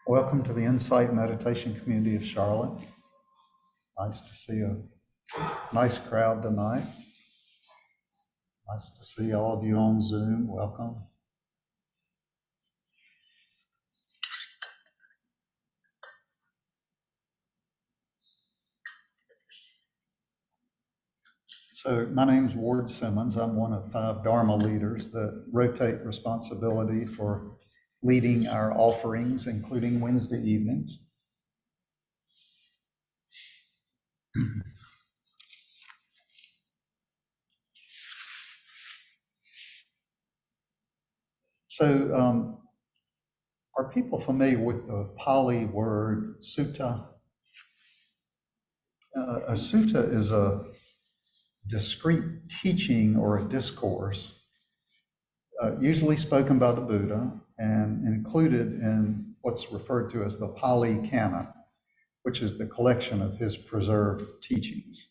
Welcome to the Insight Meditation Community of Charlotte. Nice to see a nice crowd tonight. Nice to see all of you on Zoom. Welcome. So my name's Ward Simmons. I'm one of 5 Dharma leaders that rotate responsibility for leading our offerings, including Wednesday evenings. So are people familiar with the Pali word sutta? A sutta is a discrete teaching or a discourse, usually spoken by the Buddha and included in what's referred to as the Pali Canon, which is the collection of his preserved teachings.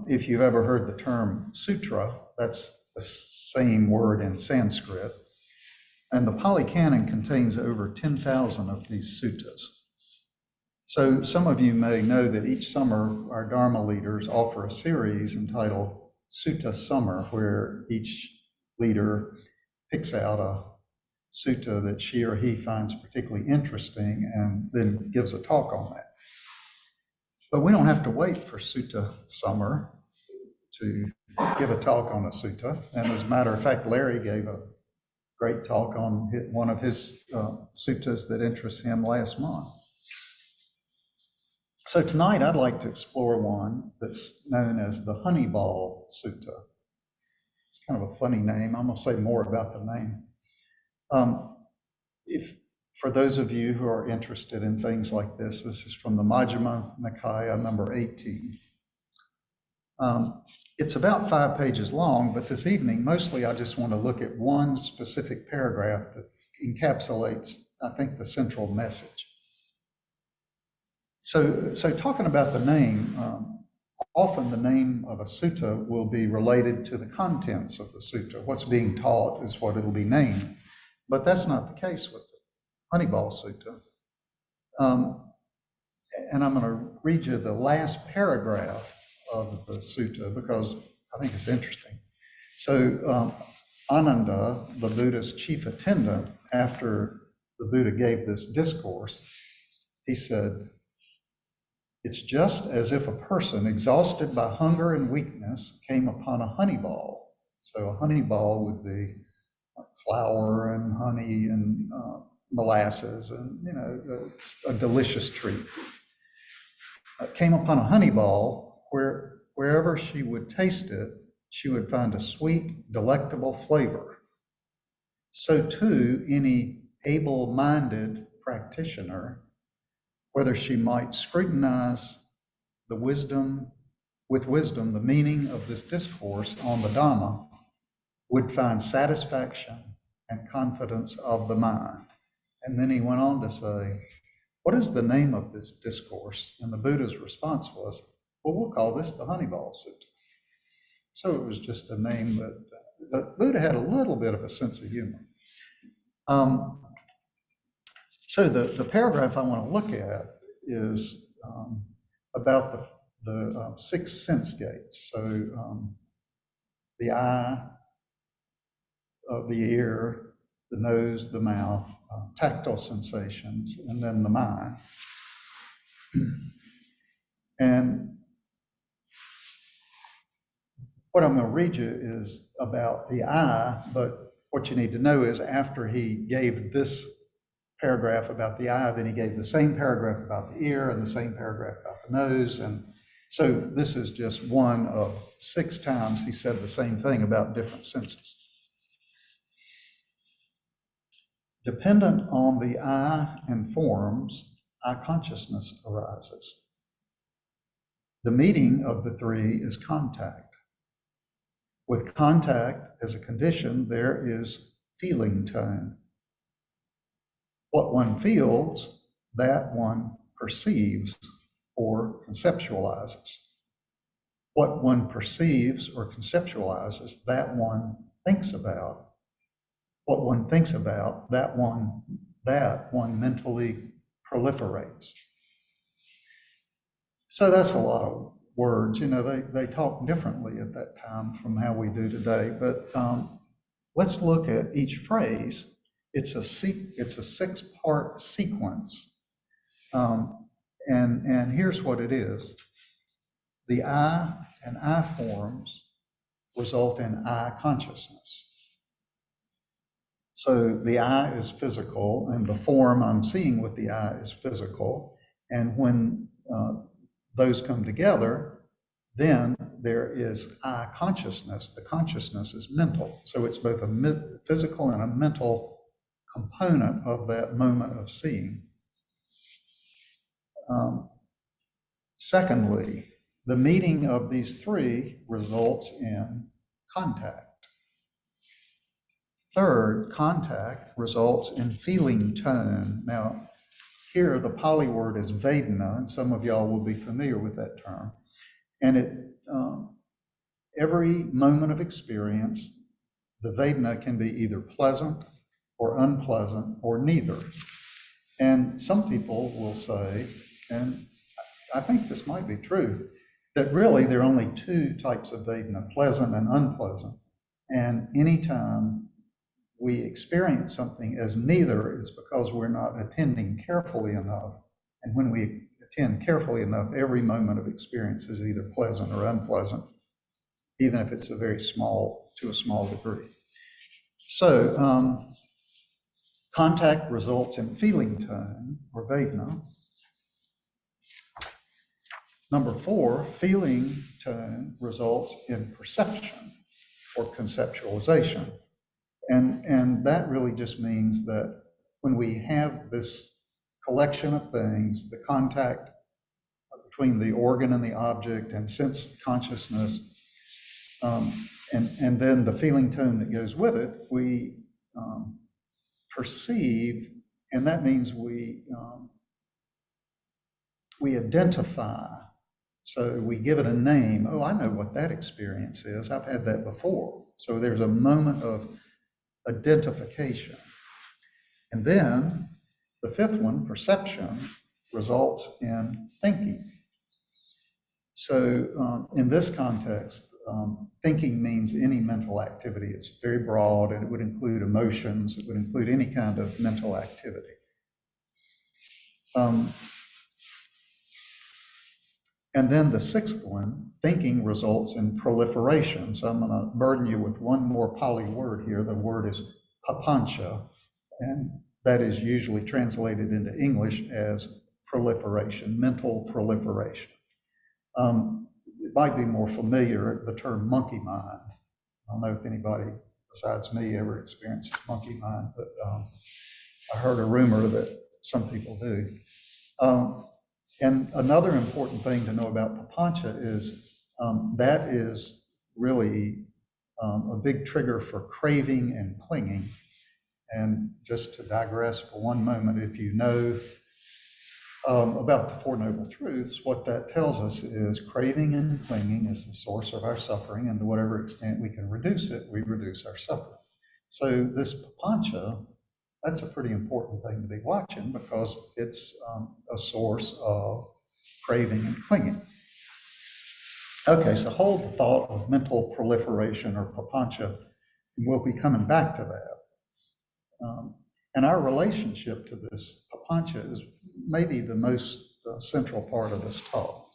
If you've ever heard the term sutra, that's the same word in Sanskrit. And the Pali Canon contains over 10,000 of these suttas. So some of you may know that each summer our Dharma leaders offer a series entitled Sutta Summer, where each leader picks out a sutta that she or he finds particularly interesting and then gives a talk on that. But we don't have to wait for Sutta Summer to give a talk on a sutta. And as a matter of fact, Larry gave a great talk on one of his suttas that interests him last month. So tonight I'd like to explore one that's known as the Honeyball Sutta. It's kind of a funny name. I'm going to say more about the name. For those of you who are interested in things like this is from the Majjhima Nikaya, number 18. It's about 5 pages long, but this evening, mostly I just want to look at one specific paragraph that encapsulates, I think, the central message. So talking about the name, often the name of a sutta will be related to the contents of the sutta. What's being taught is what it'll be named. But that's not the case with the Honeyball Sutta. And I'm going to read you the last paragraph of the sutta because I think it's interesting. So Ananda, the Buddha's chief attendant, after the Buddha gave this discourse, he said, "It's just as if a person exhausted by hunger and weakness came upon a honey ball." So a honey ball would be flour and honey and molasses and, it's a delicious treat. Came upon a honey ball wherever she would taste it, she would find a sweet, delectable flavor. So too, any able-minded practitioner, whether she might scrutinize with wisdom, the meaning of this discourse on the Dhamma, would find satisfaction and confidence of the mind. And then he went on to say, what is the name of this discourse? And the Buddha's response was, well, we'll call this the Honeyball Sutta. So it was just a name that the Buddha had a little bit of a sense of humor. So the paragraph I want to look at is about the 6 sense gates. So the eye, the ear, the nose, the mouth, tactile sensations, and then the mind. And what I'm going to read you is about the eye, but what you need to know is after he gave this paragraph about the eye, then he gave the same paragraph about the ear and the same paragraph about the nose. And so this is just one of 6 times he said the same thing about different senses. Dependent on the eye and forms, eye consciousness arises. The meeting of the 3 is contact. With contact as a condition, there is feeling tone. What one feels, that one perceives or conceptualizes. What one perceives or conceptualizes, that one thinks about. What one thinks about, that one that, one mentally proliferates. So that's a lot of words. They talk differently at that time from how we do today. But let's look at each phrase. It's a six-part sequence. And here's what it is. The I and I forms result in I consciousness. So the I is physical, and the form I'm seeing with the I is physical. And when those come together, then there is I consciousness. The consciousness is mental. So it's both a physical and a mental component of that moment of seeing. Secondly, the meeting of these three results in contact. Third, contact results in feeling tone. Now, here the Pali word is Vedana, and some of y'all will be familiar with that term. And every moment of experience, the Vedana can be either pleasant or unpleasant or neither. And some people will say, and I think this might be true, that really there are only two types of Vedana, pleasant and unpleasant. And anytime we experience something as neither, it's because we're not attending carefully enough. And when we attend carefully enough, every moment of experience is either pleasant or unpleasant, even if it's to a small degree. So contact results in feeling tone, or Vedana. Number 4, feeling tone results in perception or conceptualization. And that really just means that when we have this collection of things, the contact between the organ and the object and sense consciousness, and then the feeling tone that goes with it, we perceive, and that means we identify. So we give it a name. Oh, I know what that experience is. I've had that before. So there's a moment of identification. And then the 5th one, perception, results in thinking. So in this context, thinking means any mental activity. It's very broad, and it would include emotions. It would include any kind of mental activity. And then the 6th one, thinking results in proliferation. So I'm going to burden you with one more Pali word here. The word is papancha, and that is usually translated into English as proliferation, mental proliferation. It might be more familiar, the term monkey mind. I don't know if anybody besides me ever experienced monkey mind, but I heard a rumor that some people do. And another important thing to know about papancha is that is really a big trigger for craving and clinging. And just to digress for one moment, if you know about the Four Noble Truths, what that tells us is craving and clinging is the source of our suffering, and to whatever extent we can reduce it, we reduce our suffering. So this papancha, that's a pretty important thing to be watching, because it's a source of craving and clinging. Okay, so hold the thought of mental proliferation or papancha, and we'll be coming back to that. And our relationship to this papancha is maybe the most central part of this talk.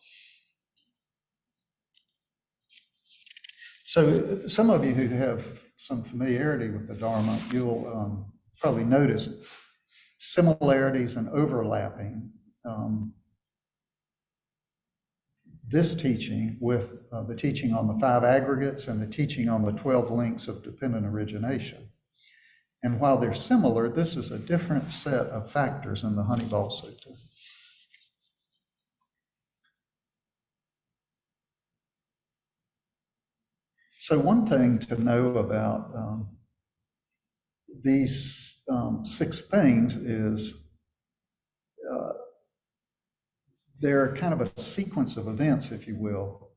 So some of you who have some familiarity with the Dharma, you'll probably notice similarities and overlapping this teaching with the teaching on the 5 aggregates and the teaching on the 12 links of dependent origination. And while they're similar, this is a different set of factors in the Honeyball Sutta. So one thing to know about these 6 things is they're kind of a sequence of events, if you will,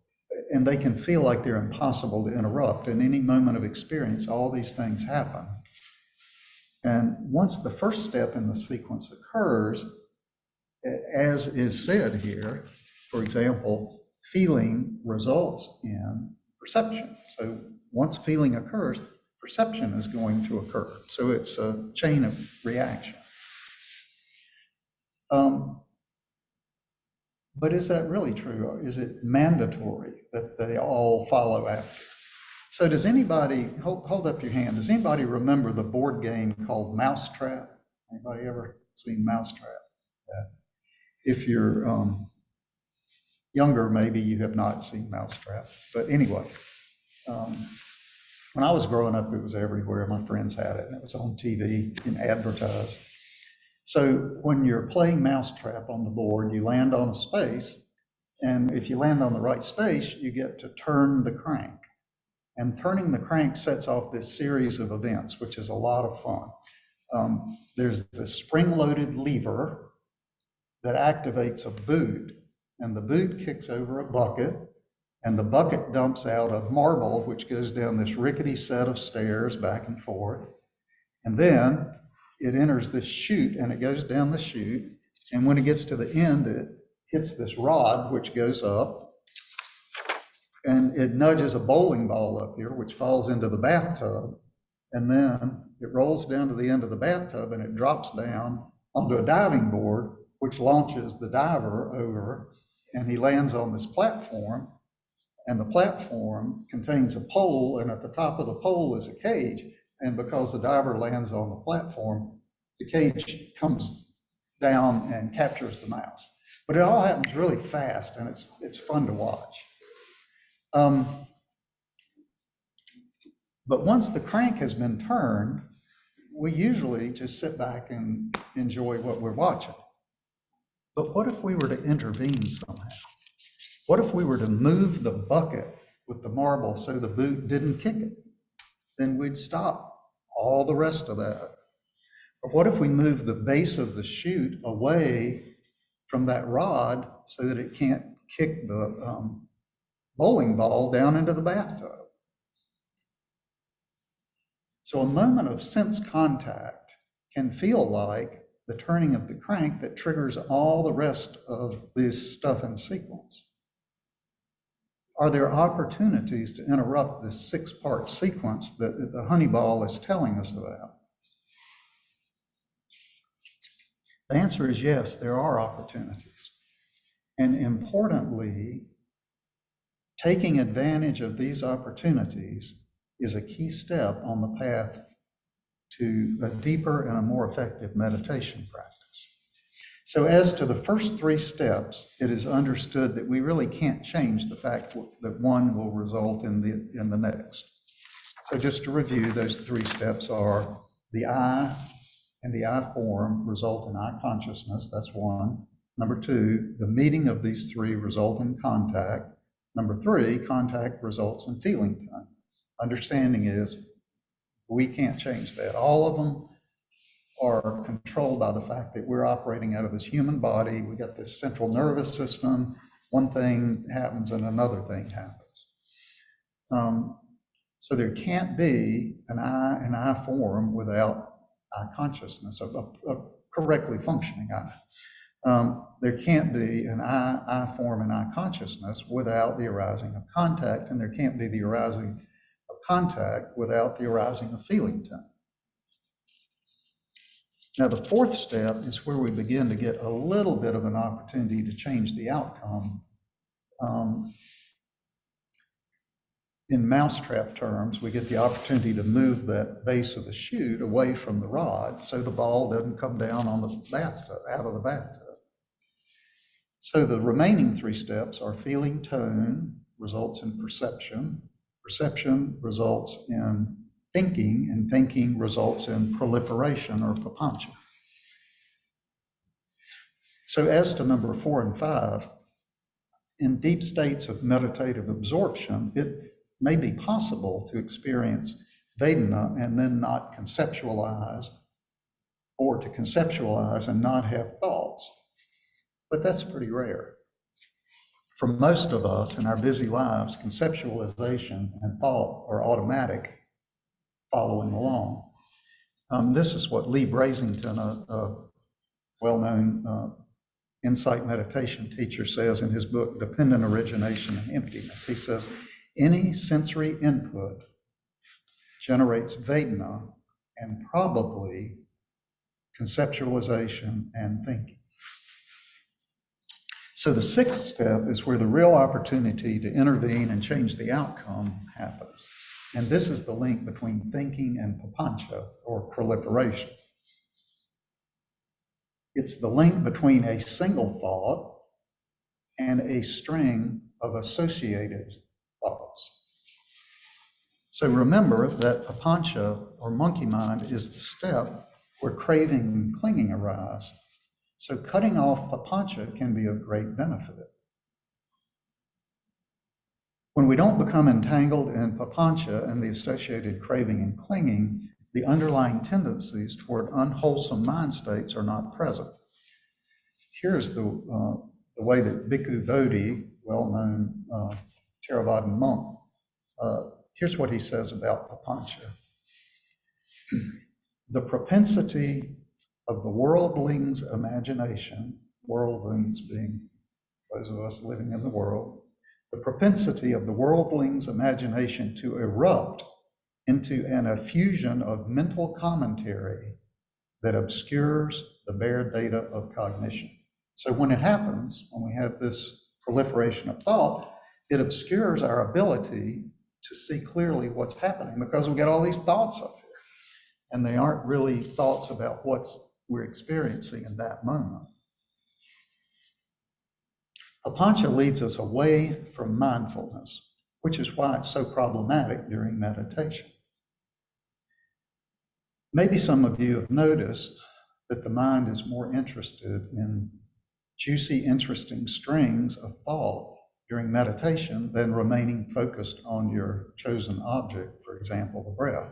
and they can feel like they're impossible to interrupt. In any moment of experience, all these things happen. And once the first step in the sequence occurs, as is said here, for example, feeling results in perception. So once feeling occurs, perception is going to occur. So it's a chain of reaction. But is that really true? Or is it mandatory that they all follow after? So does anybody, hold up your hand, does anybody remember the board game called Mousetrap? Anybody ever seen Mousetrap? Yeah. If you're younger, maybe you have not seen Mousetrap. But anyway, when I was growing up, it was everywhere. My friends had it, and it was on TV and advertised. So when you're playing Mousetrap on the board, you land on a space, and if you land on the right space, you get to turn the crank. And turning the crank sets off this series of events, which is a lot of fun. There's the spring-loaded lever that activates a boot, and the boot kicks over a bucket, and the bucket dumps out a marble, which goes down this rickety set of stairs back and forth. And then it enters this chute, and it goes down the chute. And when it gets to the end, it hits this rod, which goes up, and it nudges a bowling ball up here, which falls into the bathtub. And then it rolls down to the end of the bathtub, and it drops down onto a diving board, which launches the diver over, and he lands on this platform. And the platform contains a pole, and at the top of the pole is a cage. And because the diver lands on the platform, the cage comes down and captures the mouse. But it all happens really fast, and it's fun to watch. But once the crank has been turned, we usually just sit back and enjoy what we're watching. But what if we were to intervene somehow? What if we were to move the bucket with the marble so the boot didn't kick it? Then we'd stop all the rest of that. Or what if we move the base of the chute away from that rod so that it can't kick the bowling ball down into the bathtub? So a moment of sense contact can feel like the turning of the crank that triggers all the rest of this stuff in sequence. Are there opportunities to interrupt this 6-part sequence that the Honeyball is telling us about? The answer is yes, there are opportunities. And importantly, taking advantage of these opportunities is a key step on the path to a deeper and a more effective meditation practice. So as to the first 3 steps, it is understood that we really can't change the fact that one will result in the next. So just to review, those 3 steps are the I and the I form result in I consciousness, that's 1. Number 2, the meeting of these 3 result in contact. Number 3, contact results in feeling time. Understanding is we can't change that. All of them are controlled by the fact that we're operating out of this human body. We got this central nervous system. One thing happens and another thing happens. So there can't be an I form without I consciousness, a correctly functioning I. There can't be an I form and I consciousness without the arising of contact, and there can't be the arising of contact without the arising of feeling time. Now, the 4th step is where we begin to get a little bit of an opportunity to change the outcome. In mousetrap terms, we get the opportunity to move that base of the chute away from the rod so the ball doesn't come down on the bathtub, out of the bathtub. So the remaining 3 steps are feeling tone results in perception, perception results in thinking, and thinking results in proliferation or papancha. So as to number 4 and 5, in deep states of meditative absorption, it may be possible to experience Vedana and then not conceptualize, or to conceptualize and not have thoughts. But that's pretty rare. For most of us in our busy lives, conceptualization and thought are automatic, following along. This is what Lee Brasington, a well-known insight meditation teacher, says in his book, Dependent Origination and Emptiness. He says, any sensory input generates Vedana and probably conceptualization and thinking. So the sixth step is where the real opportunity to intervene and change the outcome happens. And this is the link between thinking and papancha, or proliferation. It's the link between a single thought and a string of associated thoughts. So remember that papancha, or monkey mind, is the step where craving and clinging arise. So cutting off papancha can be of great benefit. When we don't become entangled in papancha and the associated craving and clinging, the underlying tendencies toward unwholesome mind states are not present. Here's the way that Bhikkhu Bodhi, well-known Theravadan monk, here's what he says about papancha. The propensity of the worldling's imagination, worldlings being those of us living in the world, the propensity of the worldling's imagination to erupt into an effusion of mental commentary that obscures the bare data of cognition. So when it happens, when we have this proliferation of thought, it obscures our ability to see clearly what's happening because we got all these thoughts up here, and they aren't really thoughts about what's we're experiencing in that moment. Papancha leads us away from mindfulness, which is why it's so problematic during meditation. Maybe some of you have noticed that the mind is more interested in juicy, interesting strings of thought during meditation than remaining focused on your chosen object, for example, the breath.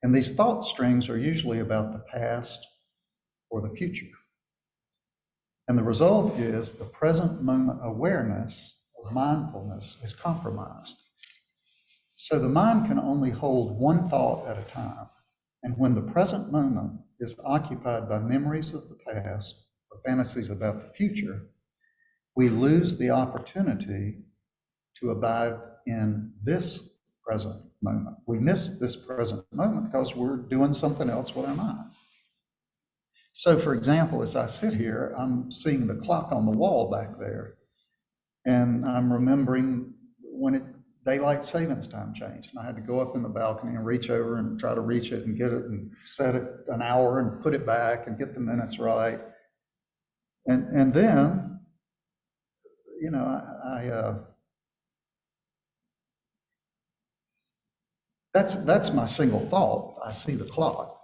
And these thought strings are usually about the past or the future. And the result is the present moment awareness or mindfulness is compromised. So the mind can only hold one thought at a time. And when the present moment is occupied by memories of the past or fantasies about the future, we lose the opportunity to abide in this present moment. We miss this present moment because we're doing something else with our mind. So, for example, as I sit here, I'm seeing the clock on the wall back there, and I'm remembering when daylight savings time changed, and I had to go up in the balcony and reach over and try to reach it and get it and set it an hour and put it back and get the minutes right. And then, you know, that's my single thought. I see the clock.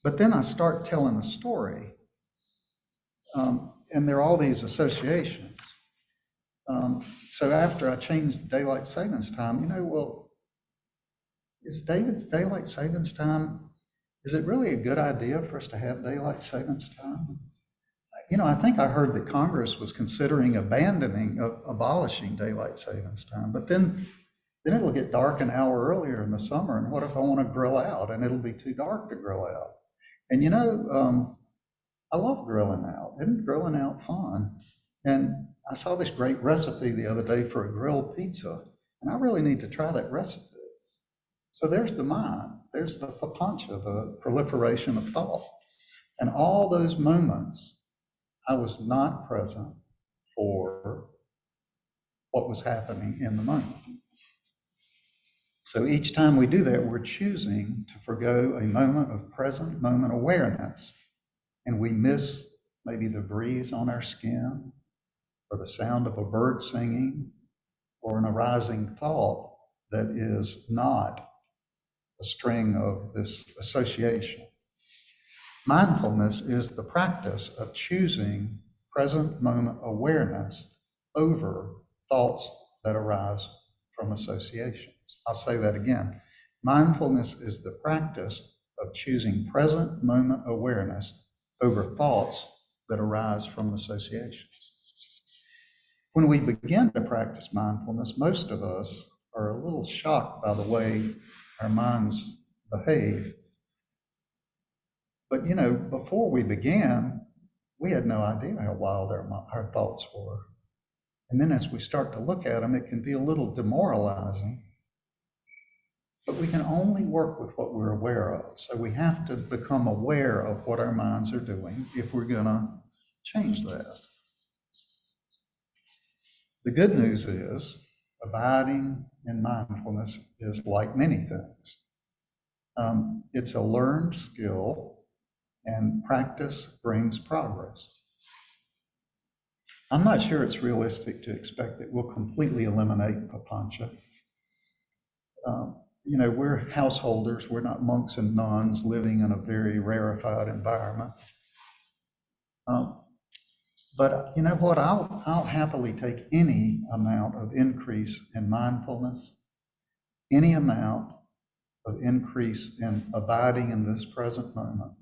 But then I start telling a story, and there are all these associations. So after I changed the daylight savings time, well, is David's daylight savings time, is it really a good idea for us to have daylight savings time? I think I heard that Congress was considering abolishing daylight savings time, but then it'll get dark an hour earlier in the summer, and what if I want to grill out and it'll be too dark to grill out? And I love grilling out. Isn't grilling out fun? And I saw this great recipe the other day for a grilled pizza, and I really need to try that recipe. So there's the mind, there's the papancha, the proliferation of thought. And all those moments, I was not present for what was happening in the moment. So each time we do that, we're choosing to forgo a moment of present moment awareness, and we miss maybe the breeze on our skin, or the sound of a bird singing, or an arising thought that is not a string of this association. Mindfulness is the practice of choosing present moment awareness over thoughts that arise from associations. I'll say that again. Mindfulness is the practice of choosing present moment awareness over thoughts that arise from associations. When we begin to practice mindfulness, most of us are a little shocked by the way our minds behave But, before we began, we had no idea how wild our thoughts were. And then as we start to look at them, it can be a little demoralizing. But we can only work with what we're aware of. So we have to become aware of what our minds are doing if we're going to change that. The good news is abiding in mindfulness is like many things. It's a learned skill, and practice brings progress. I'm not sure it's realistic to expect that we'll completely eliminate papancha. We're householders, we're not monks and nuns living in a very rarefied environment. But you know what? I'll happily take any amount of increase in mindfulness, any amount of increase in abiding in this present moment,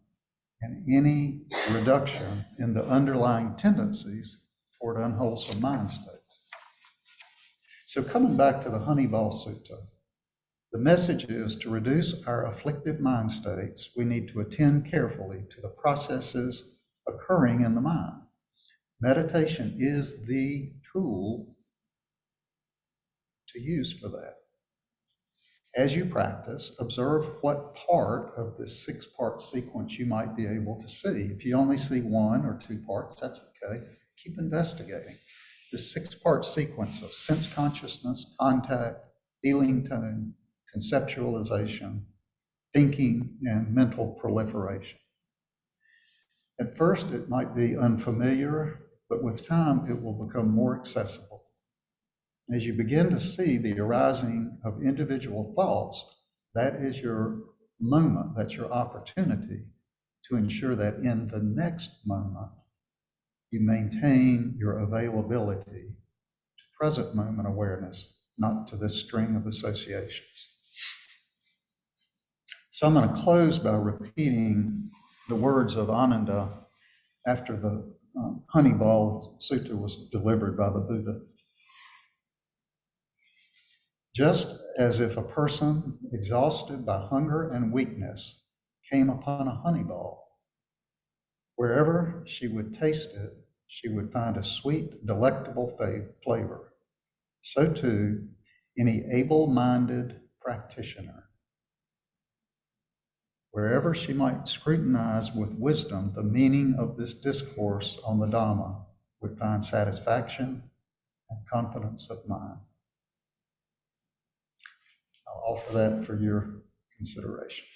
and any reduction in the underlying tendencies toward unwholesome mind states. So coming back to the Honeyball Sutta, the message is to reduce our afflictive mind states, we need to attend carefully to the processes occurring in the mind. Meditation is the tool to use for that. As you practice, observe what part of this 6-part sequence you might be able to see. If you only see 1 or 2 parts, that's okay. Keep investigating. This 6-part sequence of sense consciousness, contact, feeling tone, conceptualization, thinking, and mental proliferation. At first, it might be unfamiliar, but with time, it will become more accessible. As you begin to see the arising of individual thoughts, that is your moment, that's your opportunity to ensure that in the next moment, you maintain your availability to present moment awareness, not to this string of associations. So I'm going to close by repeating the words of Ananda after the Honeyball Sutta was delivered by the Buddha. Just as if a person exhausted by hunger and weakness came upon a honey ball, wherever she would taste it, she would find a sweet, delectable flavor. So too, any able-minded practitioner, wherever she might scrutinize with wisdom the meaning of this discourse on the Dhamma, would find satisfaction and confidence of mind. I'll offer that for your consideration.